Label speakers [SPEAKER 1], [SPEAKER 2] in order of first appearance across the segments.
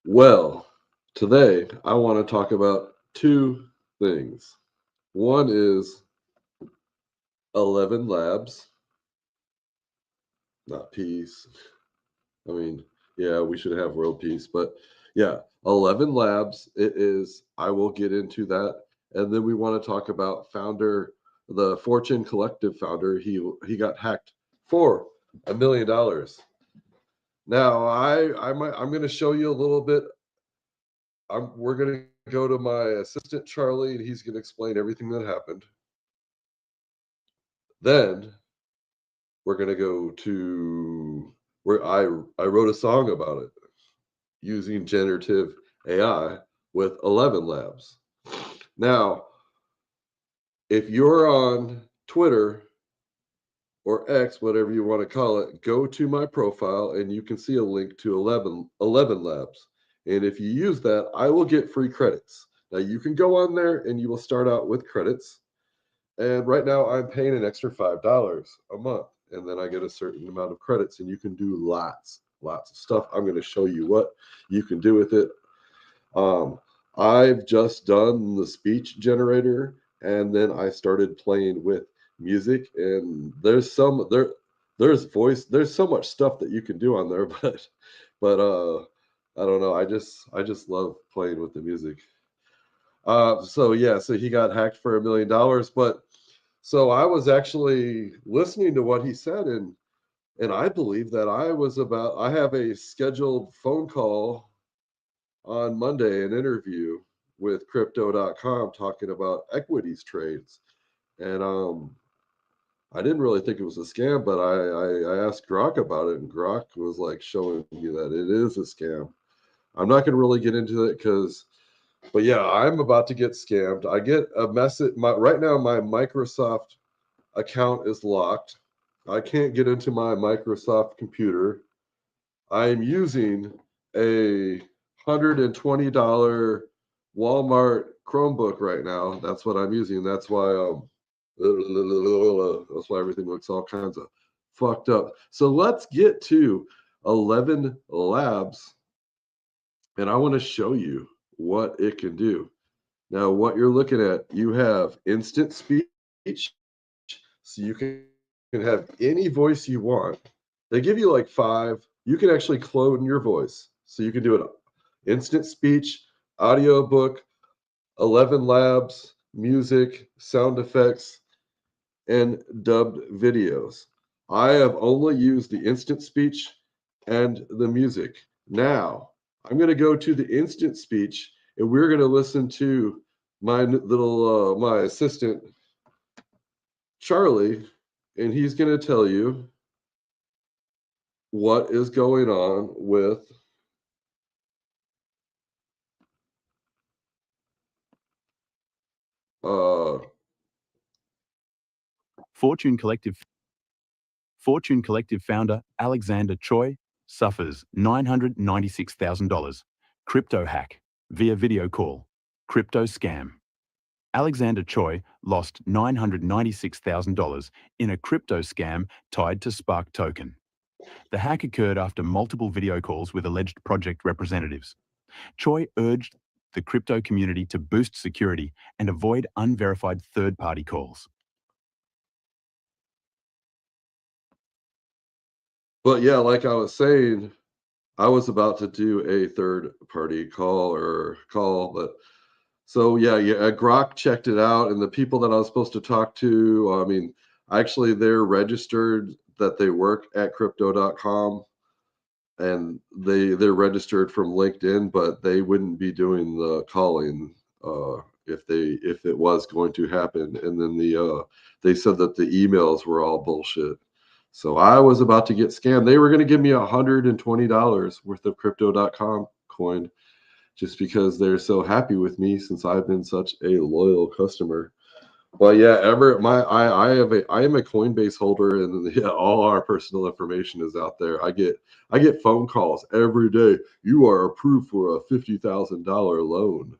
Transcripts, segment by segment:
[SPEAKER 1] Well, today I want to talk about two things. One is 11 Labs, not peace. I mean, yeah, we should have world peace, but yeah, 11 Labs. It is. I will get into that, and then we want to talk about founder, the Fortune Collective founder. He got hacked for $1 million. Now I'm going to show you a little bit. We're going to go to my assistant Charlie, and he's going to explain everything that happened. Then we're going to go to where I wrote a song about it using generative AI with 11 Labs. Now, if you're on Twitter or X, whatever you want to call it, go to my profile and you can see a link to 11 Labs. And if you use that, I will get free credits. Now, you can go on there and you will start out with credits. And right now, I'm paying an extra $5 a month. And then I get a certain amount of credits, and you can do lots of stuff. I'm going to show you what you can do with it. I've just done the speech generator, and then I started playing with music. And there's voice. There's so much stuff that you can do on there, but I don't know. I just love playing with the music. So yeah, so he got hacked for $1 million, but so I was actually listening to what he said, and I believe that I have a scheduled phone call on Monday, an interview with crypto.com talking about equities trades. And I didn't really think it was a scam, but I asked Grok about it, and Grok was like showing me that it is a scam. I'm not going to really get into it but yeah, I'm about to get scammed. I get a message. Right now, my Microsoft account is locked. I can't get into my Microsoft computer. I am using a $120 Walmart Chromebook right now. That's what I'm using. That's why everything looks all kinds of fucked up. So let's get to 11 Labs, and I want to show you what it can do. Now, what you're looking at, you have instant speech, so you can have any voice you want. They give you like 5. You can actually clone your voice. So you can do it instant speech, audiobook, 11 Labs, music, sound effects, and dubbed videos. I have only used the instant speech and the music. Now, I'm going to go to the instant speech, and we're going to listen to my assistant Charlie, and he's going to tell you what is going on with uh
[SPEAKER 2] Fortune Collective Fortune Collective founder Alexander Choi suffers $996,000. Crypto hack via video call. Crypto scam. Alexander Choi lost $996,000 in a crypto scam tied to Spark token. The hack occurred after multiple video calls with alleged project representatives. Choi urged the crypto community to boost security and avoid unverified third-party calls.
[SPEAKER 1] but yeah, like I was saying, I was about to do a third party call, but so yeah, Grok checked it out, and the people that I was supposed to talk to, I mean, actually they're registered that they work at crypto.com, and they're registered from LinkedIn, but they wouldn't be doing the calling if it was going to happen. And then they said that the emails were all bullshit. So I was about to get scammed. They were going to give me $120 worth of crypto.com coin just because they're so happy with me since I've been such a loyal customer. Well, yeah, I am a Coinbase holder, and yeah, all our personal information is out there. I get phone calls every day. You are approved for a $50,000 loan,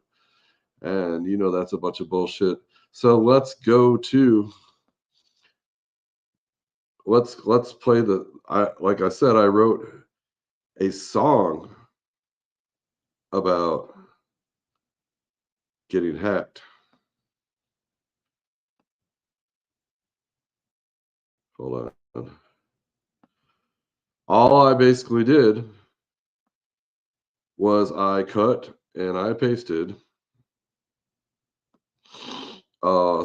[SPEAKER 1] and that's a bunch of bullshit. So let's go to let's play like I said, I wrote a song about getting hacked. Hold on. All I basically did was I cut and I pasted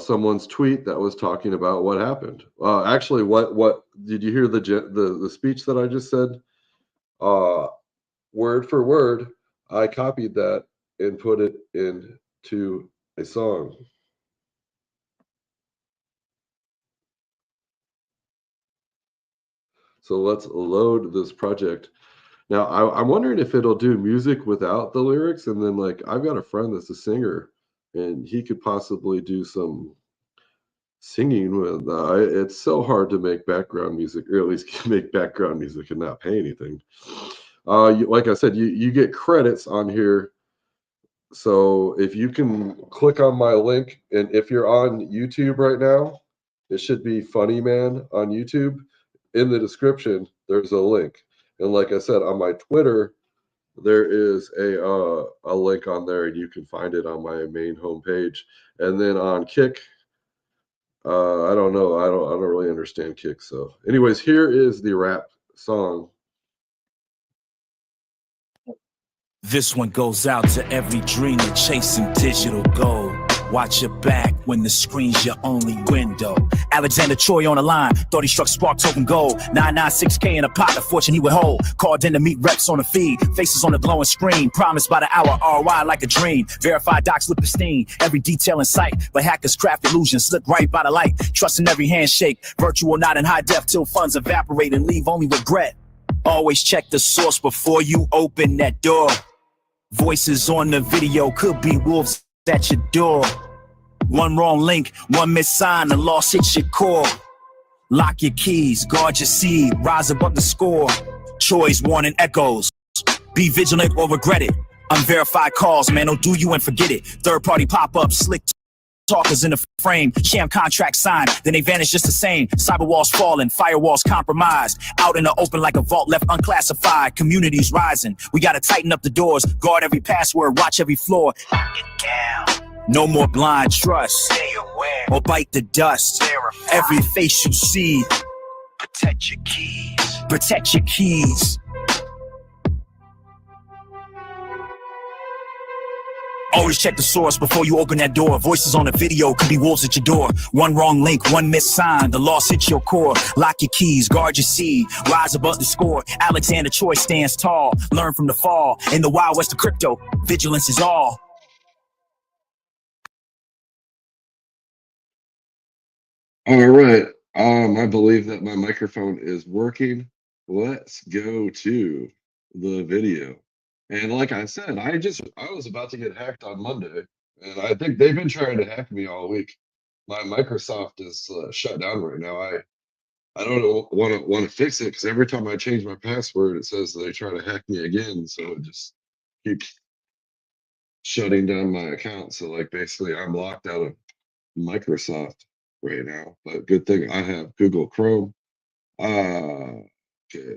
[SPEAKER 1] someone's tweet that was talking about what happened. Actually, what did you hear the speech that I just said? Word for word, I copied that and put it into a song. So let's load this project. Now, I'm wondering if it'll do music without the lyrics, and then like I've got a friend that's a singer, and he could possibly do some singing with. It's so hard to make background music, or at least make background music and not pay anything. Like I said, you get credits on here. So if you can click on my link, and if you're on YouTube right now, it should be Funny Man on YouTube. In the description, there's a link. And like I said, on my Twitter, there is a link on there, and you can find it on my main homepage. And then on Kick, I don't know. I don't really understand Kick. So, anyways, here is the rap song.
[SPEAKER 3] This one goes out to every dreamer chasing digital gold. Watch your back when the screen's your only window. Alexander Choi on the line, thought he struck spark token gold. 996K in a pot, the fortune he would hold. Called in to meet reps on the feed, faces on the glowing screen. Promised by the hour, ROI like a dream. Verified docs look pristine, every detail in sight. But hackers craft illusions, slip right by the light. Trust in every handshake, virtual not in high def till funds evaporate and leave only regret. Always check the source before you open that door. Voices on the video could be wolves at your door. One wrong link, one missed sign, the loss hits your core. Lock your keys, guard your seed, rise above the score. Choice warning echoes. Be vigilant or regret it. Unverified calls, man, don't do you and forget it. Third party pop-ups, slick talkers in the frame. Sham contract signed, then they vanish just the same. Cyber walls falling, firewalls compromised. Out in the open like a vault left unclassified. Communities rising, we gotta tighten up the doors. Guard every password, watch every floor. Lock it down. No more blind trust. Stay aware or bite the dust. Verify. Every face you see. Protect your keys. Protect your keys. Always check the source before you open that door. Voices on the video could be wolves at your door. One wrong link, one missed sign, the loss hits your core. Lock your keys, guard your seed, rise above the score. Alexander Choi stands tall, learn from the fall. In the wild west of crypto, vigilance is all.
[SPEAKER 1] All right. I believe that my microphone is working. Let's go to the video. And like I said, I was about to get hacked on Monday, and I think they've been trying to hack me all week. My Microsoft is shut down right now. I don't want to fix it because every time I change my password, it says they try to hack me again. So it just keeps shutting down my account. So like basically, I'm locked out of Microsoft right now. But good thing I have Google Chrome. Okay,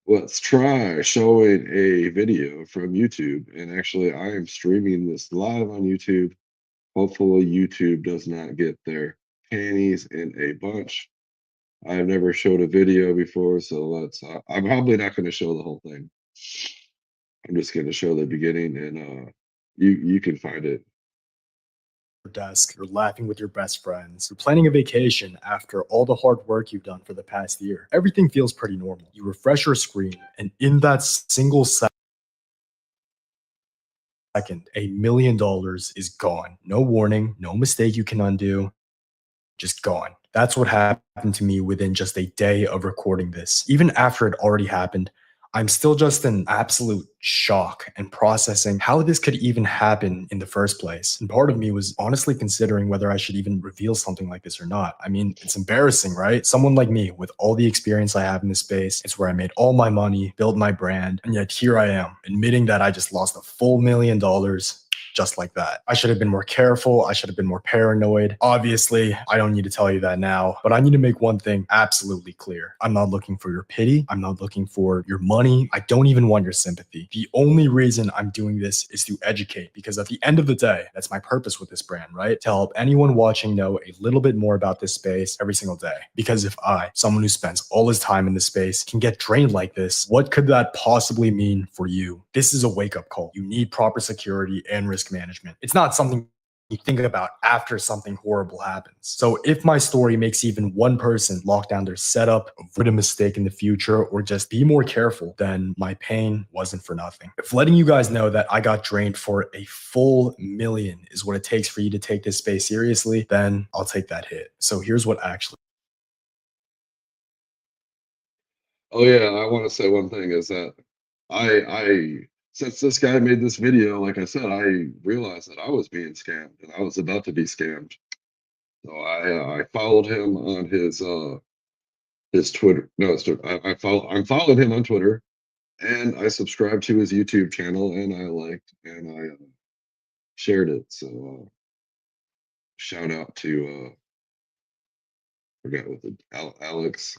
[SPEAKER 1] let's try showing a video from YouTube. And actually, I am streaming this live on YouTube. Hopefully, YouTube does not get their panties in a bunch. I've never showed a video before, so I'm probably not going to show the whole thing. I'm just going to show the beginning, and you can find it.
[SPEAKER 4] Desk, you're laughing with your best friends, you're planning a vacation after all the hard work you've done for the past year. Everything feels pretty normal. You refresh your screen, and in that single second, $1 million is gone. No warning, no mistake you can undo, just gone. That's what happened to me within just a day of recording this. Even after it already happened, I'm still just in absolute shock and processing how this could even happen in the first place. And part of me was honestly considering whether I should even reveal something like this or not. I mean, it's embarrassing, right? Someone like me with all the experience I have in this space, it's where I made all my money, built my brand, and yet here I am admitting that I just lost a full $1 million just like that. I should have been more careful. I should have been more paranoid. Obviously, I don't need to tell you that now, but I need to make one thing absolutely clear. I'm not looking for your pity. I'm not looking for your money. I don't even want your sympathy. The only reason I'm doing this is to educate, because at the end of the day, that's my purpose with this brand, right? To help anyone watching know a little bit more about this space every single day. Because if I, someone who spends all his time in this space, can get drained like this, what could that possibly mean for you? This is a wake-up call. You need proper security and risk management. It's not something you think about after something horrible happens. So if my story makes even one person lock down their setup, avoid a mistake in the future, or just be more careful, then my pain wasn't for nothing. If letting you guys know that I got drained for a full million is what it takes for you to take this space seriously, then I'll take that hit. So here's what actually.
[SPEAKER 1] Oh yeah, I want to say one thing is that I since this guy made this video, like I said, I realized that I was being scammed and I was about to be scammed. So I followed him on his Twitter. No, it's Twitter. I'm following him on Twitter, and I subscribed to his YouTube channel, and I liked and I shared it. So shout out to forgot what the Alex.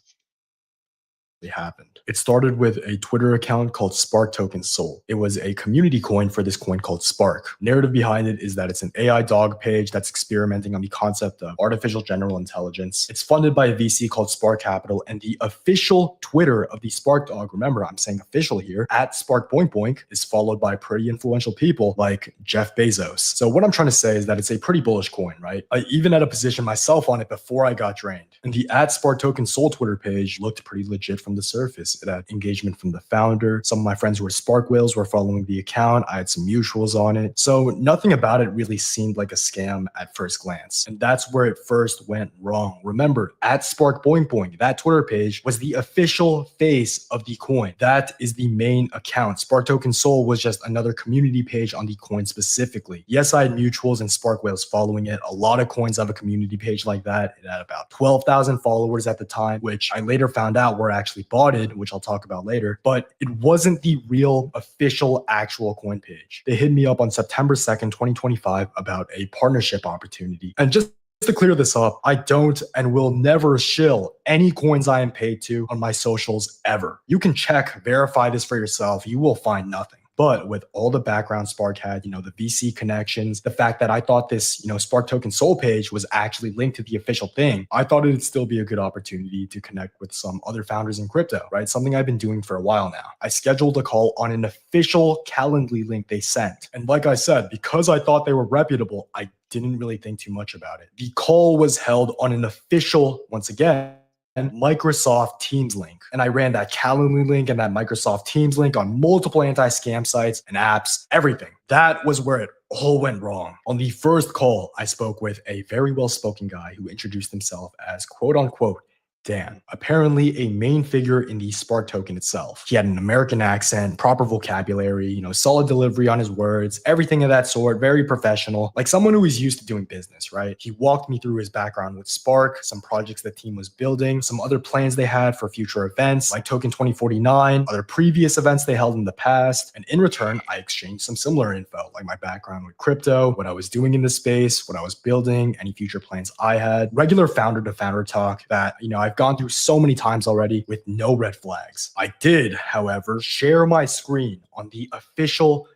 [SPEAKER 4] Happened. It started with a Twitter account called Spark Token Soul. It was a community coin for this coin called Spark. Narrative behind it is that it's an AI dog page that's experimenting on the concept of artificial general intelligence. It's funded by a VC called Spark Capital, and the official Twitter of the Spark dog, remember I'm saying official here, at Spark Boink Boink, is followed by pretty influential people like Jeff Bezos. So what I'm trying to say is that it's a pretty bullish coin, right? I even had a position myself on it before I got drained. And the at Spark Token Soul Twitter page looked pretty legit from the surface. It had engagement from the founder. Some of my friends who were Spark whales were following the account. I had some mutuals on it. So nothing about it really seemed like a scam at first glance. And that's where it first went wrong. Remember, at Spark Boink Boink, that Twitter page was the official face of the coin. That is the main account. Spark Token Soul was just another community page on the coin specifically. Yes, I had mutuals and Spark whales following it. A lot of coins have a community page like that. It had about 12,000 followers at the time, which I later found out were actually botted, which I'll talk about later, but it wasn't the real official actual coin page. They hit me up on September 2nd, 2025 about a partnership opportunity. And just to clear this up, I don't and will never shill any coins I am paid to on my socials ever. You can check, verify this for yourself. You will find nothing. But with all the background Spark had, the VC connections, the fact that I thought this, Spark Token Soul page was actually linked to the official thing, I thought it'd still be a good opportunity to connect with some other founders in crypto, right? Something I've been doing for a while now. I scheduled a call on an official Calendly link they sent. And like I said, because I thought they were reputable, I didn't really think too much about it. The call was held on an official, once again, and Microsoft Teams link. And I ran that Calendly link and that Microsoft Teams link on multiple anti-scam sites and apps, everything. That was where it all went wrong. On the first call, I spoke with a very well-spoken guy who introduced himself as quote unquote Dan, apparently a main figure in the Spark token itself. He had an American accent, proper vocabulary, solid delivery on his words, everything of that sort, very professional, like someone who is used to doing business, right? He walked me through his background with Spark, some projects the team was building, some other plans they had for future events like Token 2049, other previous events they held in the past. And in return, I exchanged some similar info, like my background with crypto, what I was doing in the space, what I was building, any future plans I had, regular founder to founder talk that, I've gone through so many times already with no red flags. I did, however, share my screen on the official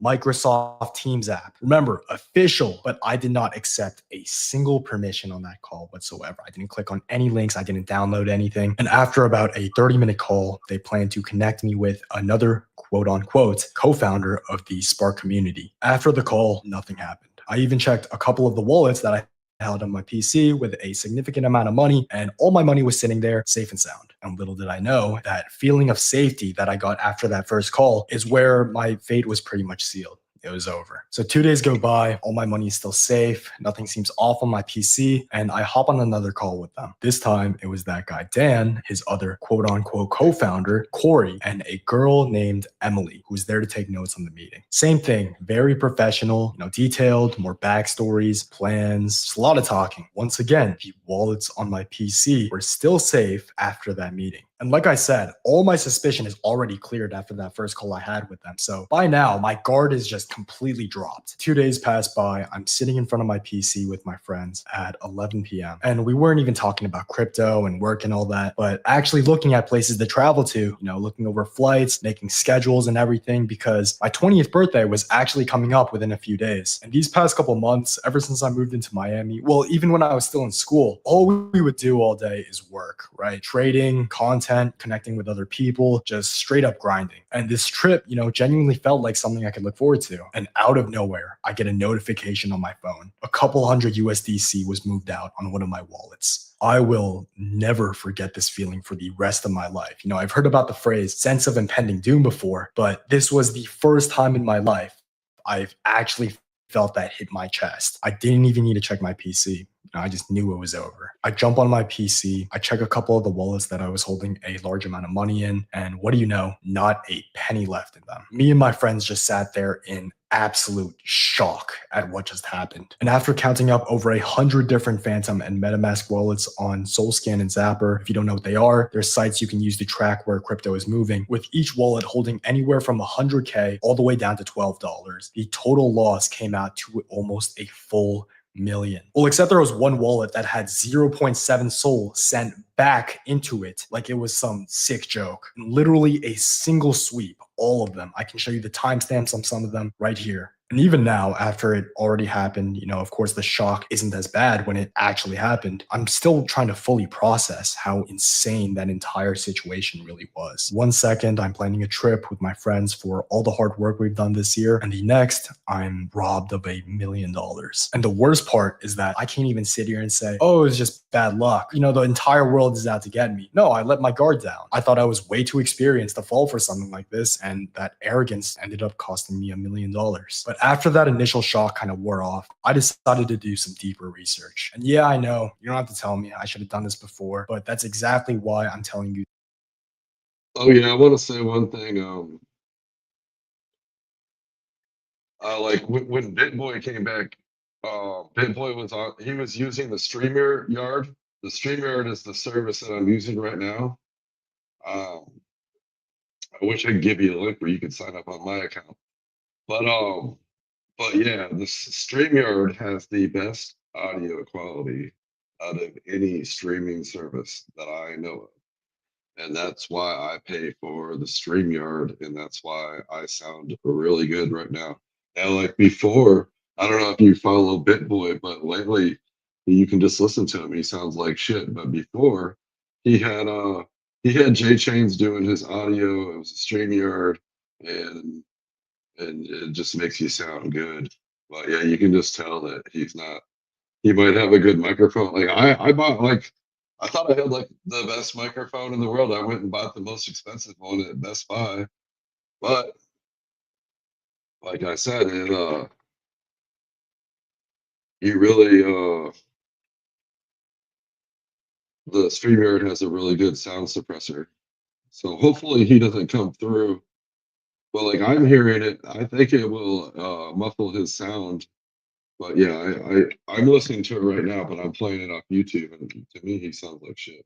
[SPEAKER 4] Microsoft Teams app. Remember, official, but I did not accept a single permission on that call whatsoever. I didn't click on any links. I didn't download anything. And after about a 30-minute call, they planned to connect me with another quote unquote co-founder of the Spark community. After the call, nothing happened. I even checked a couple of the wallets that I held on my PC with a significant amount of money, and all my money was sitting there safe and sound. And little did I know that feeling of safety that I got after that first call is where my fate was pretty much sealed. It was over. So 2 days go by, all my money is still safe, nothing seems off on my PC, and I hop on another call with them. This time it was that guy Dan, his other quote unquote co-founder, Corey, and a girl named Emily, who's there to take notes on the meeting. Same thing, very professional, detailed, more backstories, plans, just a lot of talking. Once again, the wallets on my PC were still safe after that meeting. And like I said, all my suspicion is already cleared after that first call I had with them. So by now, my guard is just completely dropped. 2 days pass by. I'm sitting in front of my PC with my friends at 11 p.m. And we weren't even talking about crypto and work and all that, but actually looking at places to travel to, looking over flights, making schedules and everything, because my 20th birthday was actually coming up within a few days. And these past couple months, ever since I moved into Miami, well, even when I was still in school, all we would do all day is work, right? Trading, content, connecting with other people, just straight up grinding. And this trip, genuinely felt like something I could look forward to. And out of nowhere, I get a notification on my phone. A couple hundred USDC was moved out on one of my wallets. I will never forget this feeling for the rest of my life. I've heard about the phrase sense of impending doom before, but this was the first time in my life I've actually felt that hit my chest. I didn't even need to check my PC. I just knew it was over. I jump on my PC, I check a couple of the wallets that I was holding a large amount of money in, and what do you know? Not a penny left in them. Me and my friends just sat there in absolute shock at what just happened. And after counting up over 100 different Phantom and MetaMask wallets on Solscan and Zapper, if you don't know what they are, they're sites you can use to track where crypto is moving, with each wallet holding anywhere from 100K all the way down to $12. The total loss came out to almost a full million. Well, except there was one wallet that had 0.7 Sol sent back into it like it was some sick joke. Literally a single sweep, all of them. I can show you the timestamps on some of them right here. And even now, after it already happened, of course, the shock isn't as bad when it actually happened. I'm still trying to fully process how insane that entire situation really was. 1 second, I'm planning a trip with my friends for all the hard work we've done this year. And the next, I'm robbed of $1 million. And the worst part is that I can't even sit here and say, oh, it's just bad luck. The entire world is out to get me. No, I let my guard down. I thought I was way too experienced to fall for something like this. And that arrogance ended up costing me $1 million. But after that initial shock kind of wore off, I decided to do some deeper research. And yeah, I know you don't have to tell me I should have done this before, but that's exactly why I'm telling you.
[SPEAKER 1] Oh yeah, I want to say one thing. Like when BitBoy came back, BitBoy was on. He was using the StreamYard. The StreamYard is the service that I'm using right now. I wish I could give you a link where you could sign up on my account. But yeah, the StreamYard has the best audio quality out of any streaming service that I know of. And that's why I pay for the StreamYard, and that's why I sound really good right now. Now, like before, I don't know if you follow BitBoy, but lately you can just listen to him. He sounds like shit. But before, he had J Chains doing his audio. It was a StreamYard, and it just makes you sound good. But yeah, you can just tell that he's not. He might have a good microphone. Like I bought I thought I had like the best microphone in the world. I went and bought the most expensive one at Best Buy. But like I said, you really the StreamYard has a really good sound suppressor. So hopefully he doesn't come through. But like I'm hearing it, I think it will muffle his sound. But yeah, I'm listening to it right now, but I'm playing it off YouTube, and to me, he sounds like shit.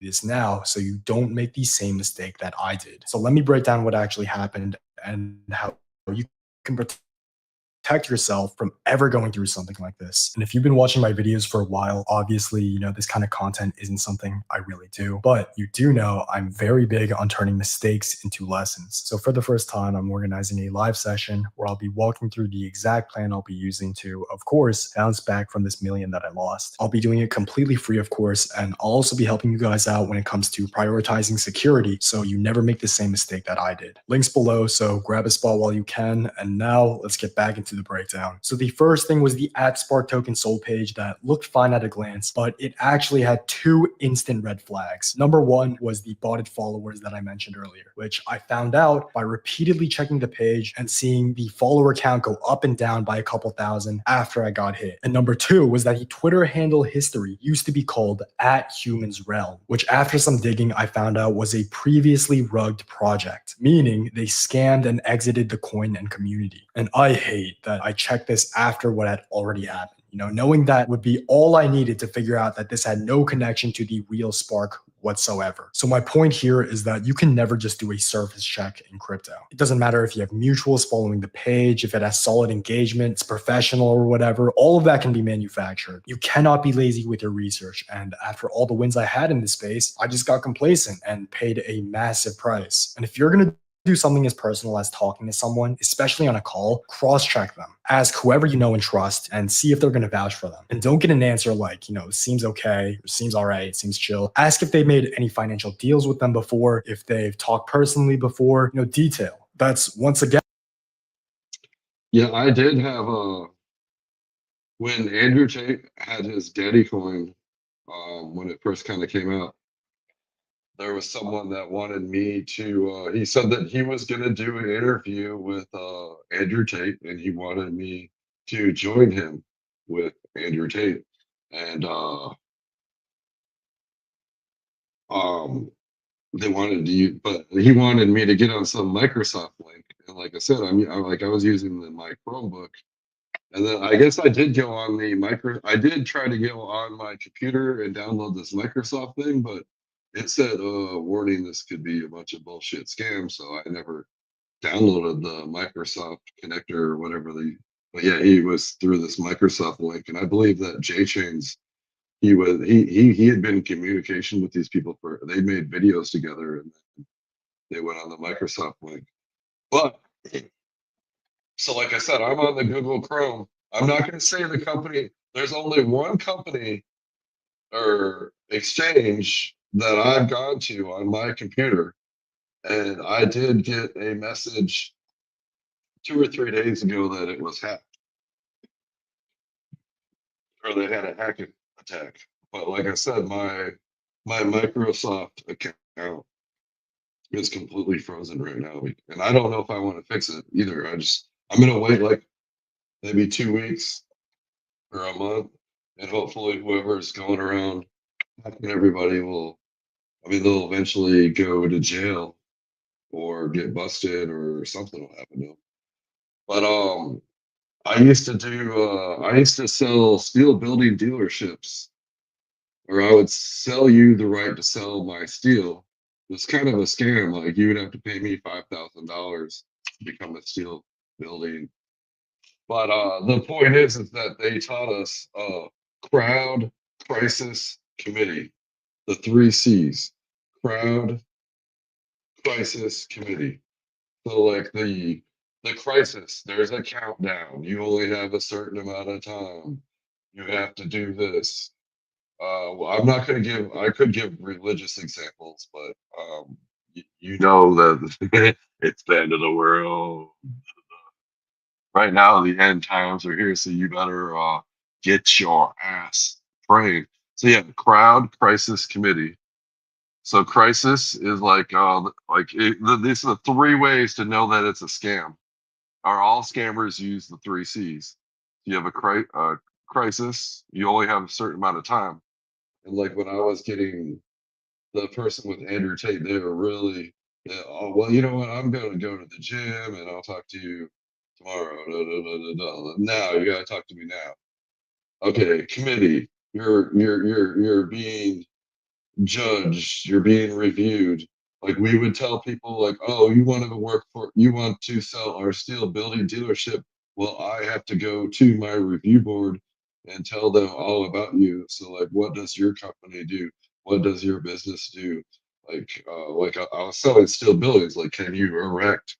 [SPEAKER 4] This now so you don't make the same mistake that I did. So let me break down what actually happened and how you can protect yourself from ever going through something like this. And if you've been watching my videos for a while, obviously, this kind of content isn't something I really do, but you do know I'm very big on turning mistakes into lessons. So for the first time, I'm organizing a live session where I'll be walking through the exact plan I'll be using to, of course, bounce back from this million that I lost. I'll be doing it completely free, of course, and I'll also be helping you guys out when it comes to prioritizing security so you never make the same mistake that I did. Links below, so grab a spot while you can. And now let's get back into the breakdown. So the first thing was the @SparkToken Sol page that looked fine at a glance, but it actually had 2 instant red flags. Number one was the botted followers that I mentioned earlier, which I found out by repeatedly checking the page and seeing the follower count go up and down by a couple thousand after I got hit. And number two was that the Twitter handle history used to be called @HumansRealm, which after some digging I found out was a previously rugged project, meaning they scammed and exited the coin and community. And I hate that I checked this after what had already happened. Knowing that would be all I needed to figure out that this had no connection to the real Spark whatsoever. So my point here is that you can never just do a surface check in crypto. It doesn't matter if you have mutuals following the page, if it has solid engagement, it's professional or whatever, all of that can be manufactured. You cannot be lazy with your research. And after all the wins I had in this space, I just got complacent and paid a massive price. And if you're going to do something as personal as talking to someone, especially on a call, cross-check them. Ask whoever you know and trust and see if they're going to vouch for them. And don't get an answer like, seems okay, or seems all right, seems chill. Ask if they've made any financial deals with them before, if they've talked personally before, detail. That's once again.
[SPEAKER 1] Yeah, I did have when Andrew Tate had his Daddy coin, when it first kind of came out, there was someone that wanted me to he said that he was going to do an interview with Andrew Tate, and he wanted me to join him with Andrew Tate. And they wanted to but he wanted me to get on some Microsoft link. And like I said, I was using my Chromebook. And then I guess I did go on I did try to go on my computer and download this Microsoft thing, but it said, warning, this could be a bunch of bullshit scam. So I never downloaded the Microsoft connector or whatever but yeah, he was through this Microsoft link. And I believe that JChains, he had been in communication with these people they made videos together, and they went on the Microsoft link. But so like I said, I'm on the Google Chrome. I'm not going to say the company. There's only one company or exchange that I've gone to on my computer. And I did get a message 2 or 3 days ago that it was hacked, or they had a hacking attack. But like I said, my Microsoft account is completely frozen right now. And I don't know if I want to fix it either. I'm going to wait like maybe 2 weeks or a month, and hopefully whoever's going around hacking everybody they'll eventually go to jail or get busted or something will happen to them. But I used to sell steel building dealerships, or I would sell you the right to sell my steel. It's kind of a scam. Like, you would have to pay me $5,000 to become a steel building. But the point is that they taught us crowd, crisis, committee, the 3 C's: crowd, crisis, committee. So like the crisis, there's a countdown. You only have a certain amount of time. You have to do this. Well, I'm not going to I could give religious examples, but you know that it's the end of the world. Right now, the end times are here, so you better get your ass praying. So yeah, crowd, crisis, committee. So crisis is these are the 3 ways to know that it's a scam. Are all scammers use the 3 C's? You have a crisis, you only have a certain amount of time. And like when I was getting the person with Andrew Tate, they were really, oh, well, you know what? I'm going to go to the gym and I'll talk to you tomorrow. Now you got to talk to me now. Okay, committee, you're being judged, you're being reviewed. Like, we would tell people like, oh, you want to sell our steel building dealership. Well, I have to go to my review board and tell them all about you. So like, what does your company do? What does your business do? Like I was selling steel buildings. Like, can you erect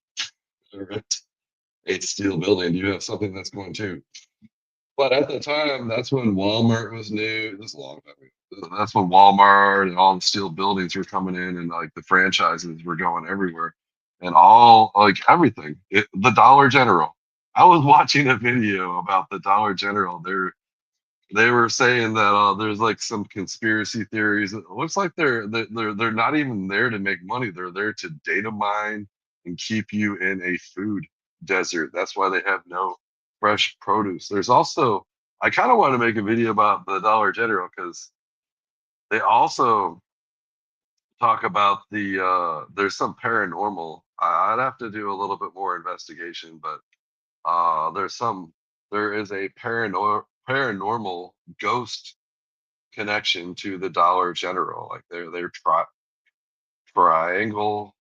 [SPEAKER 1] a steel building? Do you have something that's going to? But at the time, that's when Walmart was new. This is a long time ago. That's when Walmart and all the steel buildings were coming in, and like the franchises were going everywhere, and all like everything. The Dollar General. I was watching a video about the Dollar General. They were saying that there's like some conspiracy theories. It looks like they're not even there to make money. They're there to data mine and keep you in a food desert. That's why they have no fresh produce. There's also, I kind of want to make a video about the Dollar General, because they also talk about there's some paranormal. I'd have to do a little bit more investigation, but there is a paranormal ghost connection to the Dollar General. Like they're triangle.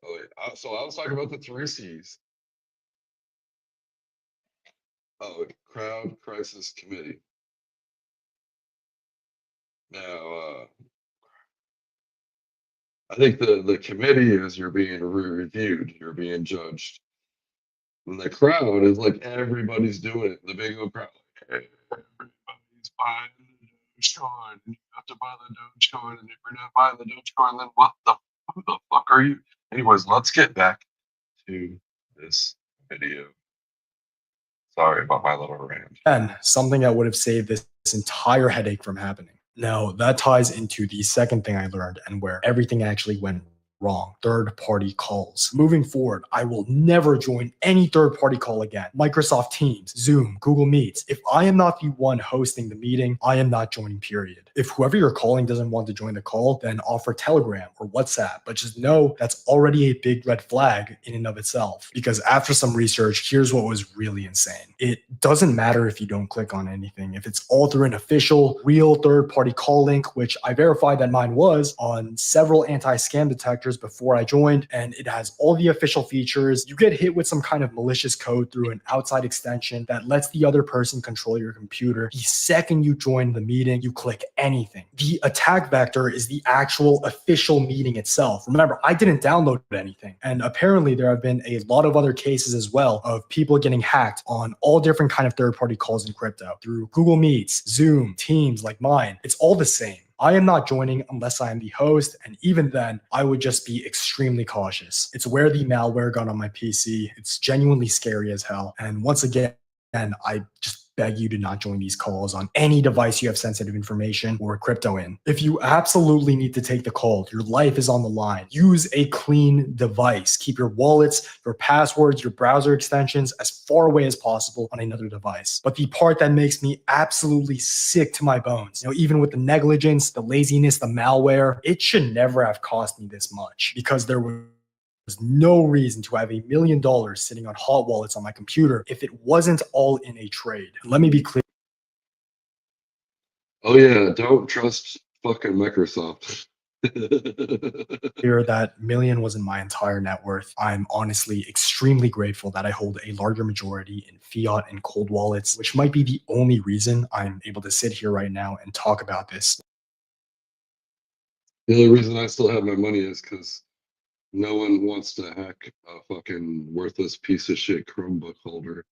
[SPEAKER 1] Oh, wait. So I was talking about the three C's. Oh, Crowd Crisis Committee. Now, I think the committee is you're being reviewed, you're being judged. And the crowd is like everybody's doing it. The big old crowd. Like, hey, everybody's buying the Dogecoin. And you have to buy the Dogecoin. And if you're not buying the Dogecoin, then who the fuck are you? Anyways, let's get back to this video. Sorry about my little rant.
[SPEAKER 4] And something that would have saved this entire headache from happening. Now, that ties into the second thing I learned and where everything actually went wrong: third-party calls. Moving forward, I will never join any third-party call again. Microsoft Teams, Zoom, Google Meets. If I am not the one hosting the meeting, I am not joining, period. If whoever you're calling doesn't want to join the call, then offer Telegram or WhatsApp. But just know that's already a big red flag in and of itself. Because after some research, here's what was really insane. It doesn't matter if you don't click on anything. If it's all through an official, real third-party call link, which I verified that mine was on several anti-scam detectors before I joined, and it has all the official features. You get hit with some kind of malicious code through an outside extension that lets the other person control your computer. The second you join the meeting, you click anything. The attack vector is the actual official meeting itself. Remember, I didn't download anything. And apparently there have been a lot of other cases as well of people getting hacked on all different kind of third-party calls in crypto through Google Meets, Zoom, Teams like mine. It's all the same. I am not joining unless I am the host, and even then, I would just be extremely cautious. It's where the malware got on my PC. It's genuinely scary as hell. And once again, I just beg you to not join these calls on any device you have sensitive information or crypto in. If you absolutely need to take the call, your life is on the line, use a clean device. Keep your wallets, your passwords, your browser extensions as far away as possible on another device. But the part that makes me absolutely sick to my bones, even with the negligence, the laziness, the malware, it should never have cost me this much, because there was no reason to have $1 million sitting on hot wallets on my computer if it wasn't all in a trade. Let me be clear.
[SPEAKER 1] Oh yeah, don't trust fucking Microsoft.
[SPEAKER 4] Here, that million wasn't my entire net worth. I'm honestly extremely grateful that I hold a larger majority in fiat and cold wallets, which might be the only reason I'm able to sit here right now and talk about this.
[SPEAKER 1] The only reason I still have my money is because no one wants to hack a fucking worthless piece of shit Chromebook holder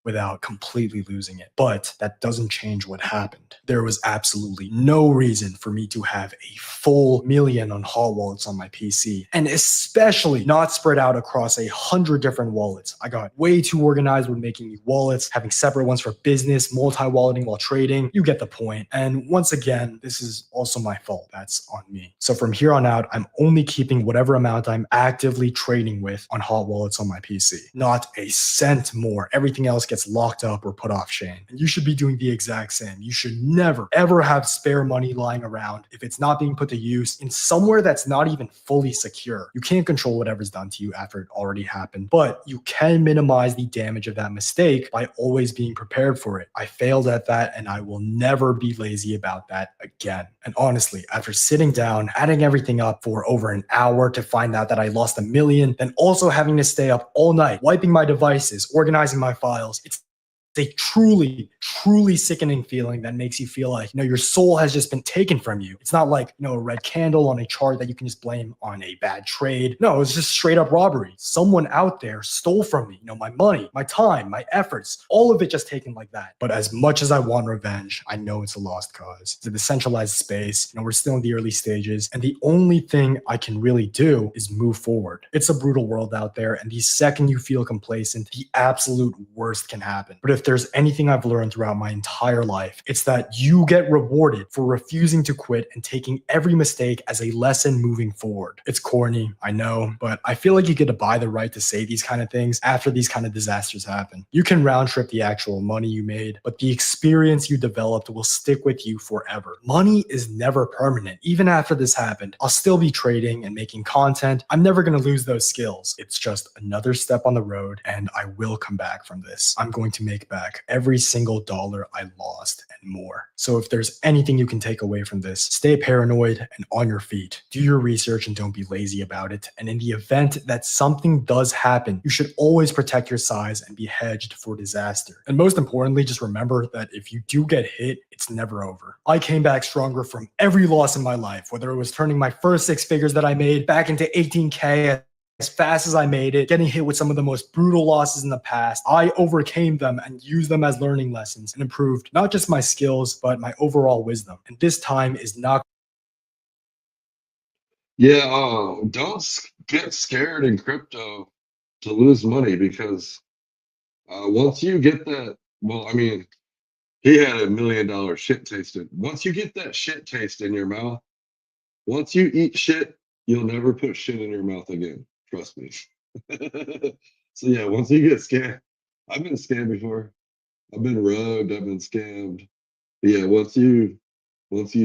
[SPEAKER 4] without completely losing it. But that doesn't change what happened. There was absolutely no reason for me to have a full $1 million on hot wallets on my PC, and especially not spread out across 100 different wallets. I got way too organized with making new wallets, having separate ones for business, multi-walleting while trading. You get the point. And once again, this is also my fault. That's on me. So from here on out, I'm only keeping whatever amount I'm actively trading with on hot wallets on my PC. Not a cent more. Everything else gets locked up or put off chain. And you should be doing the exact same. You should never, ever have spare money lying around if it's not being put to use in somewhere that's not even fully secure. You can't control whatever's done to you after it already happened, but you can minimize the damage of that mistake by always being prepared for it. I failed at that, and I will never be lazy about that again. And honestly, after sitting down, adding everything up for over an hour to find out that I lost $1 million, then also having to stay up all night, wiping my devices, organizing my files, it's a truly, truly sickening feeling that makes you feel like, your soul has just been taken from you. It's not like, a red candle on a chart that you can just blame on a bad trade. No, it's just straight up robbery. Someone out there stole from me, my money, my time, my efforts, all of it just taken like that. But as much as I want revenge, I know it's a lost cause. It's a decentralized space. We're still in the early stages. And the only thing I can really do is move forward. It's a brutal world out there. And the second you feel complacent, the absolute worst can happen. But if there's anything I've learned throughout my entire life, it's that you get rewarded for refusing to quit and taking every mistake as a lesson moving forward. It's corny, I know, but I feel like you get to buy the right to say these kind of things after these kind of disasters happen. You can round trip the actual money you made, but the experience you developed will stick with you forever. Money is never permanent. Even after this happened, I'll still be trading and making content. I'm never going to lose those skills. It's just another step on the road, and I will come back from this. I'm going to make back every single dollar I lost, and and more. So if there's anything you can take away from this, stay paranoid and on your feet. Do your research and don't be lazy about it. And in the event that something does happen, you should always protect your size and be hedged for disaster. And most importantly, just remember that if you do get hit, it's never over. I came back stronger from every loss in my life, whether it was turning my first 6 figures that I made back into 18K as fast as I made it, getting hit with some of the most brutal losses in the past. I overcame them and used them as learning lessons and improved not just my skills, but my overall wisdom. And this time is not.
[SPEAKER 1] Yeah, don't get scared in crypto to lose money, because once you get that, well, I mean, he had $1 million shit tasted. Once you get that shit taste in your mouth, once you eat shit, you'll never put shit in your mouth again. Trust me. So yeah, once you get scammed, I've been scammed before. I've been rugged, I've been scammed. But yeah, once you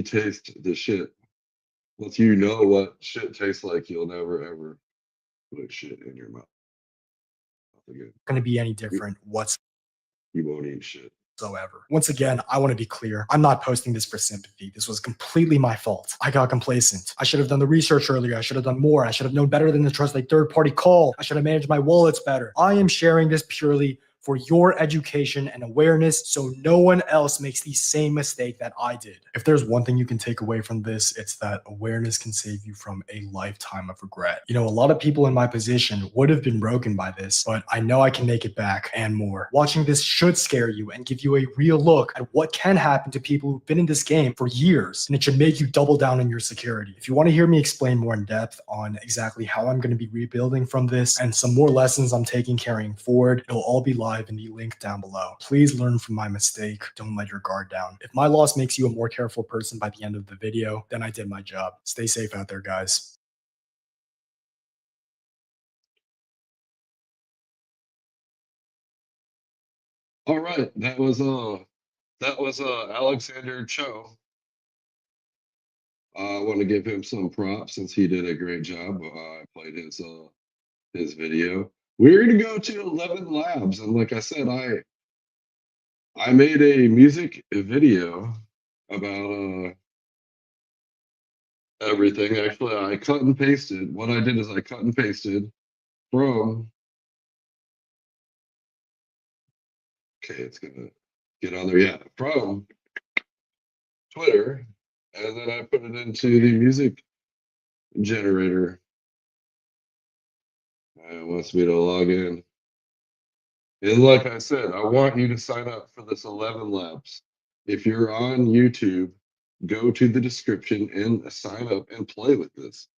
[SPEAKER 1] taste the shit, once you know what shit tastes like, you'll never ever put shit in your mouth again.
[SPEAKER 4] Going to be any different
[SPEAKER 1] You won't eat shit.
[SPEAKER 4] whatsoever. Once again, I want to be clear. I'm not posting this for sympathy. This was completely my fault. I got complacent. I should have done the research earlier. I should have done more. I should have known better than to trust a third-party call. I should have managed my wallets better. I am sharing this purely for your education and awareness, so no one else makes the same mistake that I did. If there's one thing you can take away from this, it's that awareness can save you from a lifetime of regret. You know, a lot of people in my position would have been broken by this, but I know I can make it back and more. Watching this should scare you and give you a real look at what can happen to people who've been in this game for years, and it should make you double down on your security. If you want to hear me explain more in depth on exactly how I'm going to be rebuilding from this and some more lessons I'm taking carrying forward, it'll all be live in the link down below. Please learn from my mistake. Don't let your guard down. If my loss makes you a more careful person by the end of the video, then I did my job. Stay safe out there, guys.
[SPEAKER 1] All right, that was Alexander Cho. I want to give him some props since he did a great job. I played his video. We're gonna go to 11 Labs, and like I said, I made a music video about everything. Actually, I cut and pasted. What I did is I cut and pasted from. Okay, it's gonna get on there. Yeah, from Twitter, and then I put it into the music generator. It wants me to log in. And like I said, I want you to sign up for this 11 Labs. If you're on YouTube, go to the description and sign up and play with this.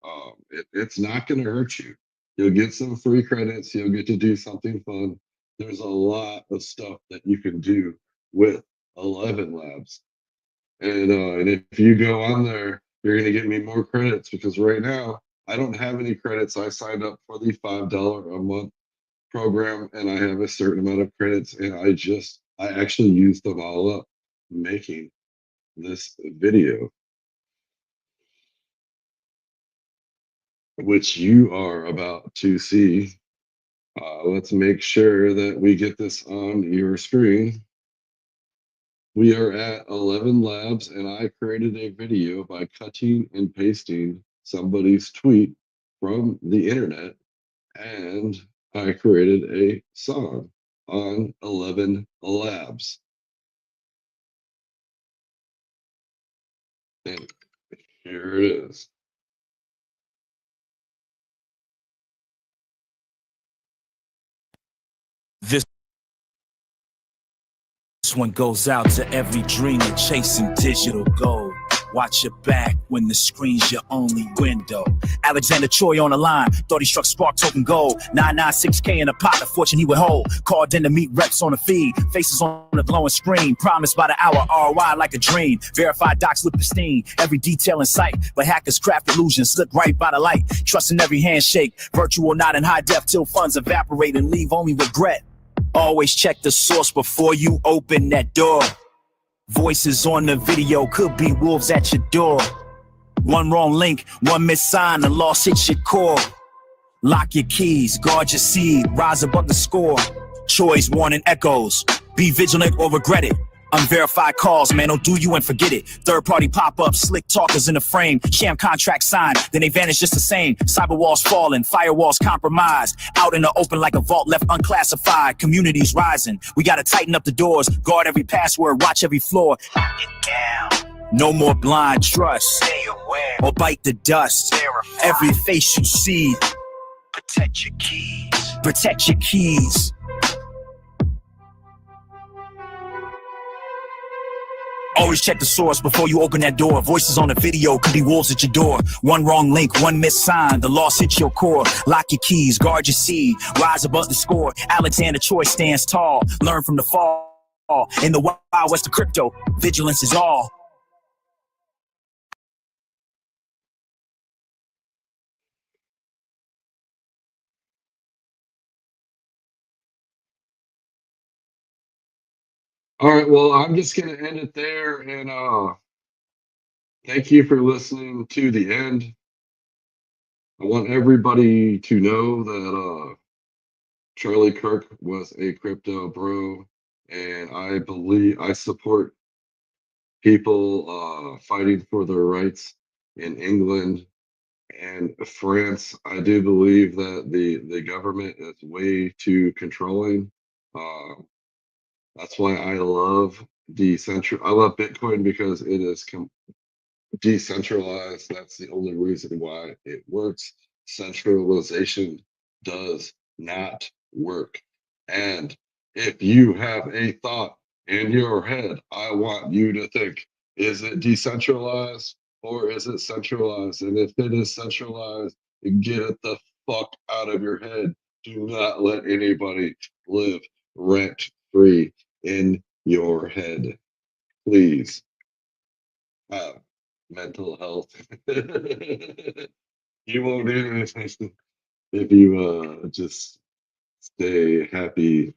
[SPEAKER 1] It's not going to hurt you. You'll get some free credits. You'll get to do something fun. There's a lot of stuff that you can do with 11 Labs. And if you go on there, you're going to get me more credits, because right now, I don't have any credits. I signed up for the $5 a month program, and I have a certain amount of credits, and I actually used them all up making this video, which you are about to see. Let's make sure that we get this on your screen. We are at 11 Labs, and I created a video by cutting and pasting somebody's tweet from the internet, and I created a song on 11 Labs. And here it is.
[SPEAKER 3] This one goes out to every dreamer chasing digital gold. Watch your back when the screen's your only window. Alexander Choi on the line. Thought he struck spark token gold. 996K in a pot of fortune he would hold. Called in to meet reps on the feed. Faces on the glowing screen. Promised by the hour, ROI like a dream. Verified docs look pristine. Every detail in sight. But hackers craft illusions. Slip right by the light. Trust in every handshake. Virtual not in high def till funds evaporate and leave only regret. Always check the source before you open that door. Voices on the video could be wolves at your door. One wrong link, one missed sign, and loss hits your core. Lock your keys, guard your seed, rise above the score. Choice warning echoes, be vigilant or regret it. Unverified calls, man, don't do you and forget it. Third-party pop-ups, slick talkers in the frame. Sham contract signed, then they vanish just the same. Cyber walls falling, firewalls compromised. Out in the open like a vault left unclassified. Communities rising. We gotta tighten up the doors. Guard every password, watch every floor. Lock it down. No more blind trust. Stay aware. Or bite the dust. Verify. Every face you see. Protect your keys. Protect your keys. Always check the source before you open that door. Voices on the video could be wolves at your door. One wrong link, one missed sign, the loss hits your core. Lock your keys, guard your seed, rise above the score. Alexander Choi stands tall, learn from the fall. In the wild west of crypto, vigilance is all.
[SPEAKER 1] All right, well, I'm just gonna end it there, and thank you for listening to the end. I want everybody to know that Charlie Kirk was a crypto bro, and I support people fighting for their rights in England and France. I do believe that the government is way too controlling. That's why I love I love Bitcoin because it is decentralized. That's the only reason why it works. Centralization does not work. And if you have a thought in your head, I want you to think, is it decentralized or is it centralized? And if it is centralized, get it the fuck out of your head. Do not let anybody live rent free in your head. Please have mental health. You won't do anything if you just stay happy